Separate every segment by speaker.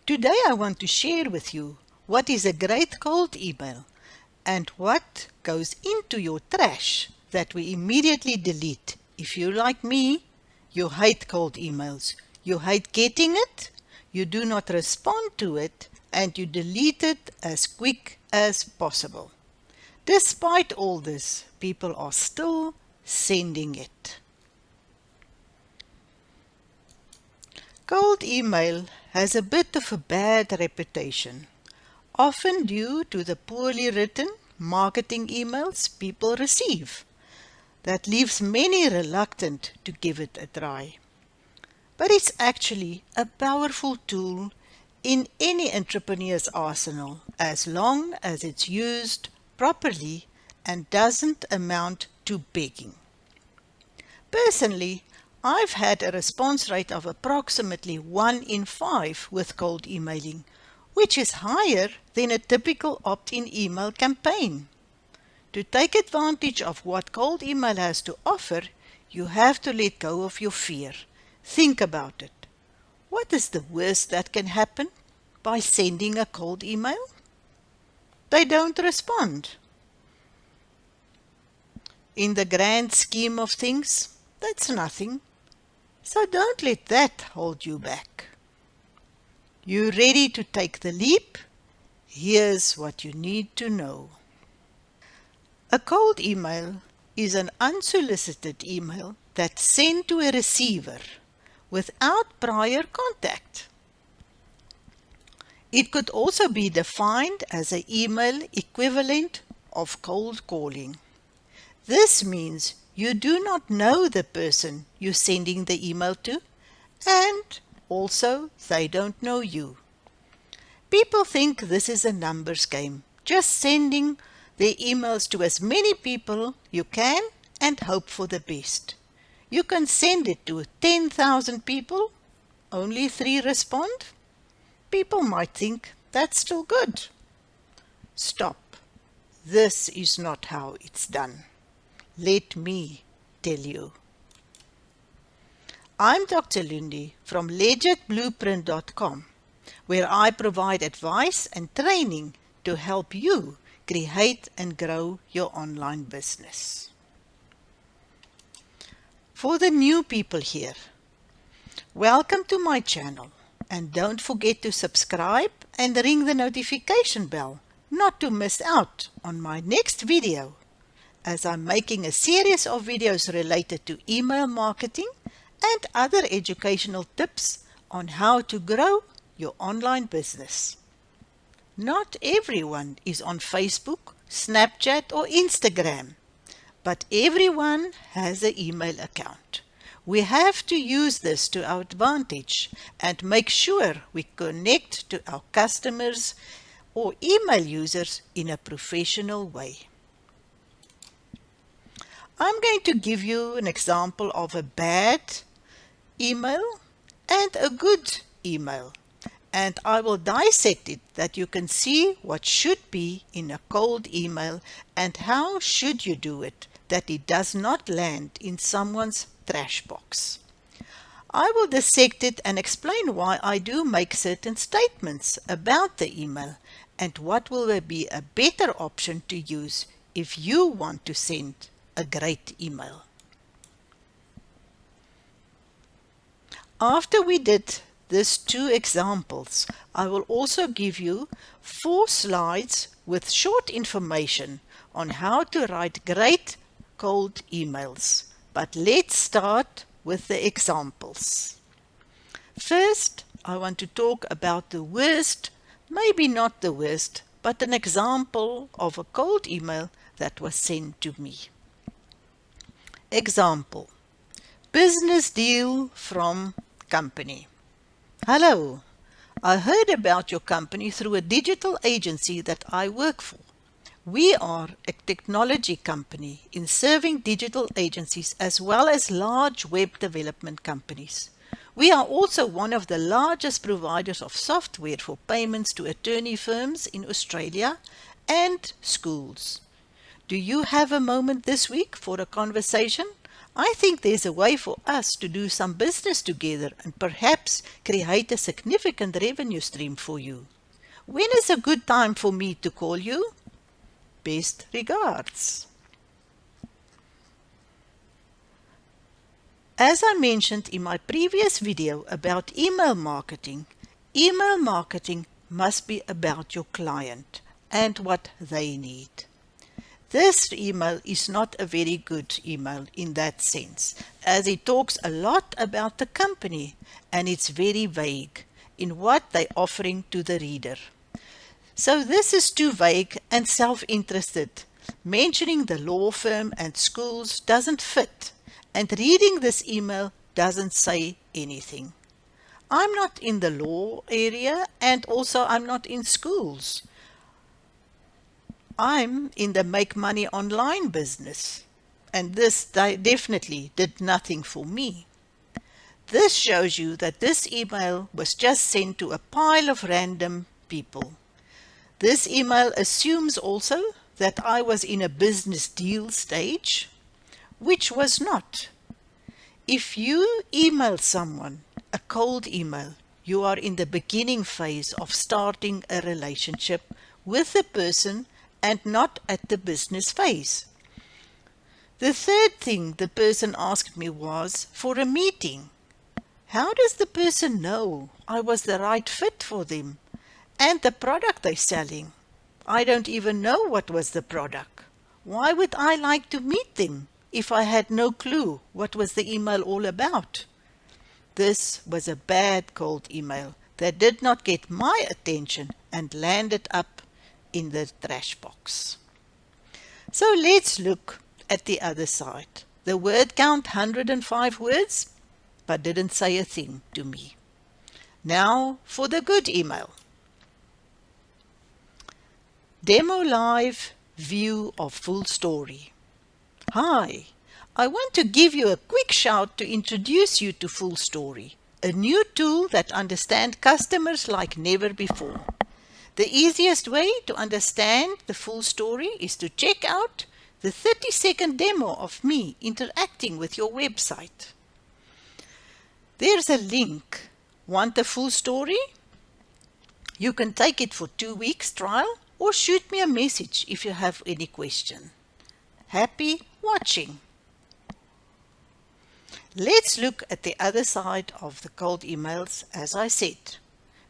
Speaker 1: Today I want to share with you what is a great cold email and what goes into your trash that we immediately delete. If you're like me, you hate cold emails. You hate getting it, you do not respond to it, and you delete it as quick as possible. Despite all this, people are still sending it. Cold email has a bit of a bad reputation, often due to the poorly written marketing emails people receive. That leaves many reluctant to give it a try. But it's actually a powerful tool in any entrepreneur's arsenal as long as it's used properly and doesn't amount to begging. Personally, I've had a response rate of approximately 1 in 5 with cold emailing, which is higher than a typical opt-in email campaign. To take advantage of what cold email has to offer, you have to let go of your fear. Think about it. What is the worst that can happen by sending a cold email? They don't respond. In the grand scheme of things, that's nothing. So don't let that hold you back. You ready to take the leap? Here's what you need to know. A cold email is an unsolicited email that's sent to a receiver without prior contact. It could also be defined as an email equivalent of cold calling. This means you do not know the person you're sending the email to, and also they don't know you. People think this is a numbers game, just sending their emails to as many people you can and hope for the best. You can send it to 10,000 people, only 3 respond. People might think that's still good. Stop. This is not how it's done. Let me tell you. I'm Dr. Loendi from legitblueprint.com, where I provide advice and training to help you create and grow your online business. For the new people here, welcome to my channel, and don't forget to subscribe and ring the notification bell not to miss out on my next video, as I'm making a series of videos related to email marketing and other educational tips on how to grow your online business. Not everyone is on Facebook, Snapchat or Instagram, but everyone has an email account. We have to use this to our advantage and make sure we connect to our customers or email users in a professional way. I'm going to give you an example of a bad email and a good email, and I will dissect it that you can see what should be in a cold email and how should you do it that it does not land in someone's trash box. I will dissect it and explain why I do make certain statements about the email and what will be a better option to use if you want to send a great email. After we did these 2 examples, I will also give you 4 slides with short information on how to write great cold emails. But let's start with the examples. First, I want to talk about the worst, maybe not the worst, but an example of a cold email that was sent to me. Example: business deal from company. Hello, I heard about your company through a digital agency that I work for. We are a technology company in serving digital agencies as well as large web development companies. We are also one of the largest providers of software for payments to attorney firms in Australia and schools. Do you have a moment this week for a conversation? I think there's a way for us to do some business together and perhaps create a significant revenue stream for you. When is a good time for me to call you? Best regards. As I mentioned in my previous video about email marketing must be about your client and what they need. This email is not a very good email in that sense, as it talks a lot about the company and it's very vague in what they're offering to the reader. So this is too vague and self-interested. Mentioning the law firm and schools doesn't fit, and reading this email doesn't say anything. I'm not in the law area, and also I'm not in schools. I'm in the make money online business, and this definitely did nothing for me. This shows you that this email was just sent to a pile of random people. This email assumes also that I was in a business deal stage, which was not. If you email someone a cold email, you are in the beginning phase of starting a relationship with the person and not at the business phase. The third thing the person asked me was for a meeting. How does the person know I was the right fit for them and the product they're selling? I don't even know what was the product. Why would I like to meet them if I had no clue what was the email all about? This was a bad cold email that did not get my attention and landed up in the trash box. So let's look at the other side. The word count 105 words, but didn't say a thing to me. Now for the good email. Demo live view of full story. Hi, I want to give you a quick shout to introduce you to Full Story, a new tool that understands customers like never before. The easiest way to understand the full story is to check out the 30-second demo of me interacting with your website. There's a link. Want a full story? You can take it for 2 weeks trial or shoot me a message if you have any question. Happy watching! Let's look at the other side of the cold emails. As I said,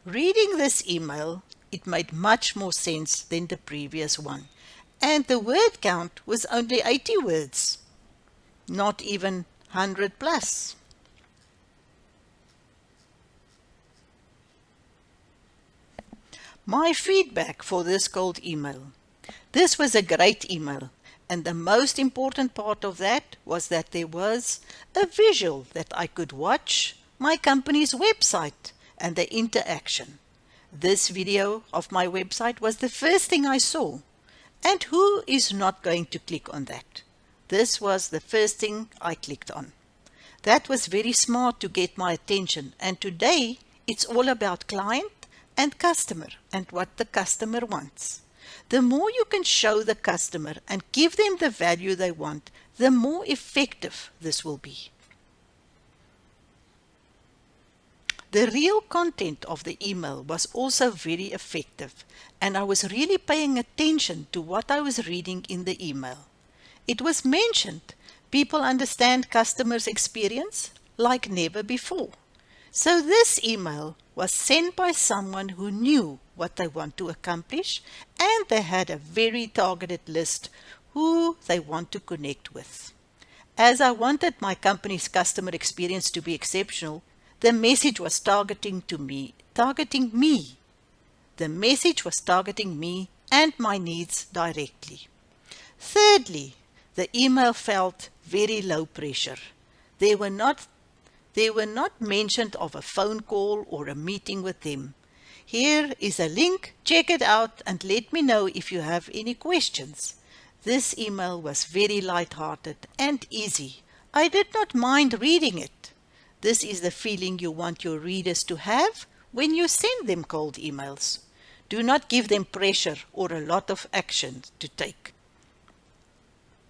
Speaker 1: reading this email, it made much more sense than the previous one, and the word count was only 80 words, not even 100 plus. My feedback for this cold email. This was a great email. And the most important part of that was that there was a visual that I could watch my company's website and the interaction. This video of my website was the first thing I saw. And who is not going to click on that? This was the first thing I clicked on. That was very smart to get my attention. And today it's all about client and customer and what the customer wants. The more you can show the customer and give them the value they want, the more effective this will be. The real content of the email was also very effective, and I was really paying attention to what I was reading in the email. It was mentioned people understand customers' experience like never before. So this email was sent by someone who knew what they want to accomplish, and they had a very targeted list who they want to connect with. As I wanted my company's customer experience to be exceptional, the message was targeting me. The message was targeting me and my needs directly. Thirdly, the email felt very low pressure. They were not mentioned of a phone call or a meeting with them. Here is a link, check it out and let me know if you have any questions. This email was very light-hearted and easy. I did not mind reading it. This is the feeling you want your readers to have when you send them cold emails. Do not give them pressure or a lot of action to take.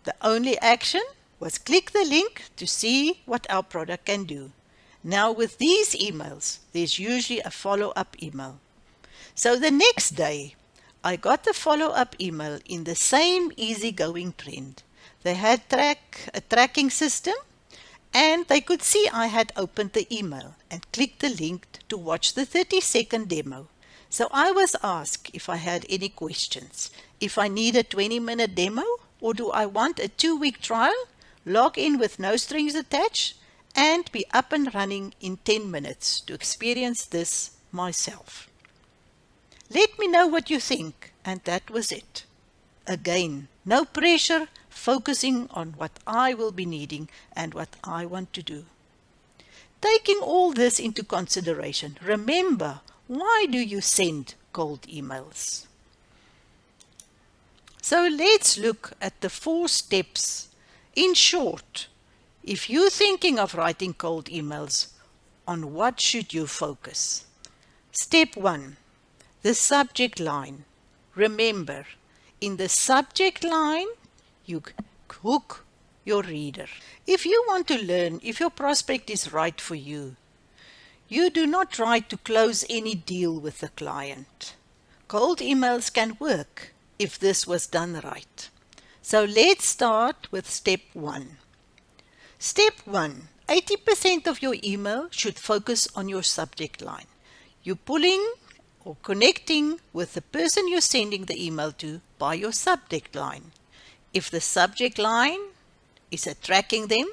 Speaker 1: The only action was click the link to see what our product can do. Now with these emails, there's usually a follow-up email. So the next day, I got the follow-up email in the same easygoing trend. They had a tracking system, and they could see I had opened the email and clicked the link to watch the 30-second demo. So I was asked if I had any questions, if I need a 20-minute demo, or do I want a 2-week trial, log in with no strings attached, and be up and running in 10 minutes to experience this myself. Let me know what you think, and that was it. Again, no pressure, focusing on what I will be needing and what I want to do. Taking all this into consideration, remember, why do you send cold emails? So let's look at the 4 steps. In short, if you're thinking of writing cold emails, on what should you focus? Step 1. The subject line. Remember, in the subject line, you hook your reader. If you want to learn if your prospect is right for you, you do not try to close any deal with the client. Cold emails can work if this was done right. So let's start with step 1. Step 1. 80% of your email should focus on your subject line. You're pulling or connecting with the person you're sending the email to by your subject line. If the subject line is attracting them,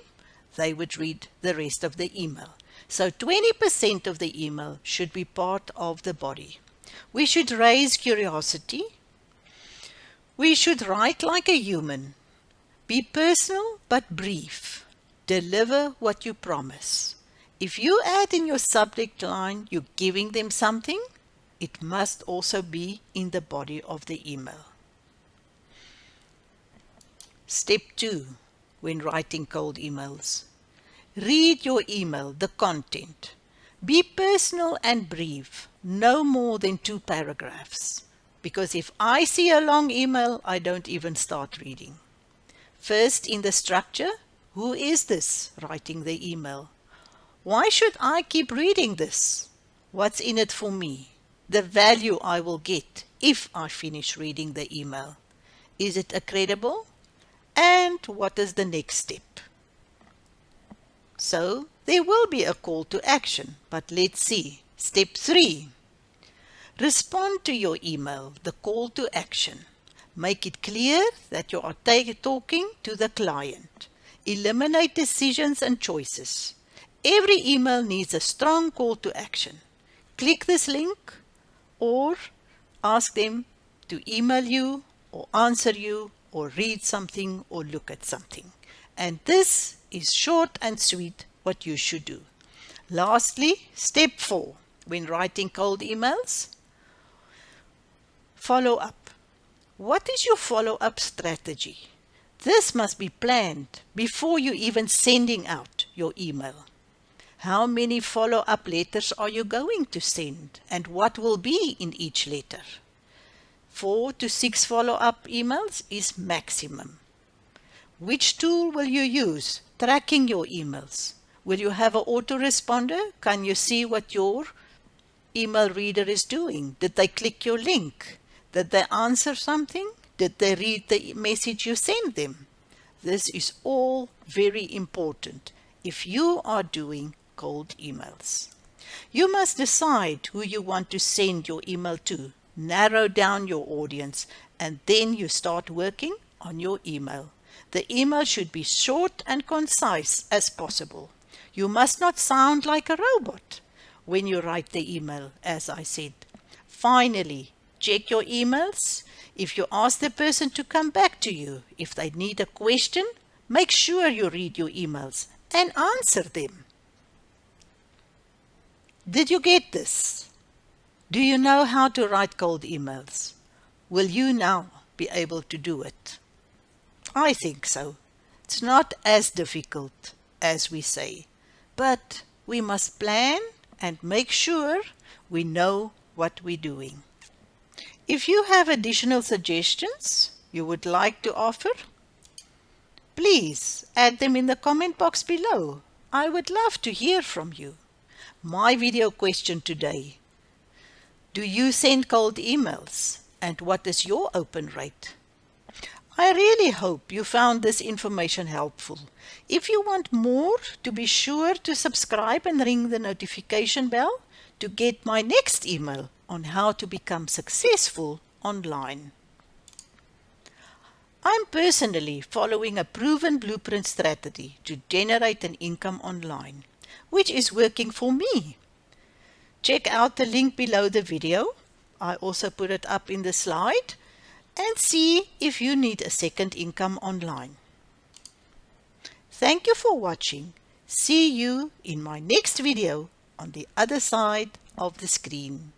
Speaker 1: they would read the rest of the email. So 20% of the email should be part of the body. We should raise curiosity. We should write like a human. Be personal but brief. Deliver what you promise. If you add in your subject line, you're giving them something, it must also be in the body of the email. Step 2, when writing cold emails. Read your email, the content. Be personal and brief, no more than 2 paragraphs. Because if I see a long email, I don't even start reading. First, in the structure, who is this writing the email? Why should I keep reading this? What's in it for me? The value I will get if I finish reading the email. Is it credible? And what is the next step? So there will be a call to action, but let's see. Step 3. Respond to your email, the call to action. Make it clear that you are talking to the client. Eliminate decisions and choices. Every email needs a strong call to action. Click this link or ask them to email you or answer you or read something or look at something. And this is short and sweet what you should do. Lastly, step 4, when writing cold emails, follow up. What is your follow-up strategy? This must be planned before you even sending out your email. How many follow-up letters are you going to send, and what will be in each letter? 4 to 6 follow-up emails is maximum. Which tool will you use? Tracking your emails. Will you have an autoresponder? Can you see what your email reader is doing? Did they click your link? Did they answer something? Did they read the message you sent them? This is all very important if you are doing cold emails. You must decide who you want to send your email to, narrow down your audience, and then you start working on your email. The email should be short and concise as possible. You must not sound like a robot when you write the email, as I said. Finally, check your emails. If you ask the person to come back to you, if they need a question, make sure you read your emails and answer them. Did you get this? Do you know how to write cold emails? Will you now be able to do it? I think so. It's not as difficult as we say, but we must plan and make sure we know what we're doing. If you have additional suggestions you would like to offer, Please add them in the comment box below. I would love to hear from you. My video question today: do you send cold emails? And what is your open rate? I really hope you found this information helpful. If you want more, to be sure to subscribe and ring the notification bell to get my next email on how to become successful online. I'm personally following a proven blueprint strategy to generate an income online, which is working for me. Check out the link below the video. I also put it up in the slide, and see if you need a second income online. Thank you for watching. See you in my next video on the other side of the screen.